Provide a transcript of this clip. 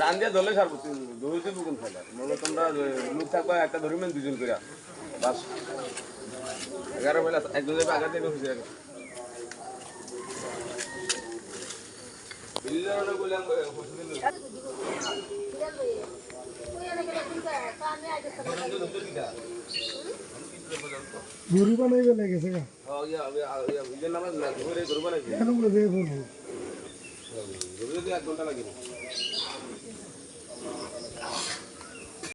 কান দিয়ে ধরলে ছাড়বো ধরতে বুকুন ফেলে মনে তোমরা লোক থাকবা একটা ধরিবেন দুজন করে বাস 11 বেলা একজন যাবে আগে থেকে খুঁজে রাখে বিল্লারে বললাম গরু বানাইবে লেগেছে গা ইদের নামে গরু বানাইছে কেন বলে দিয়ে বলবো গরু যদি 1 ঘন্টা লাগে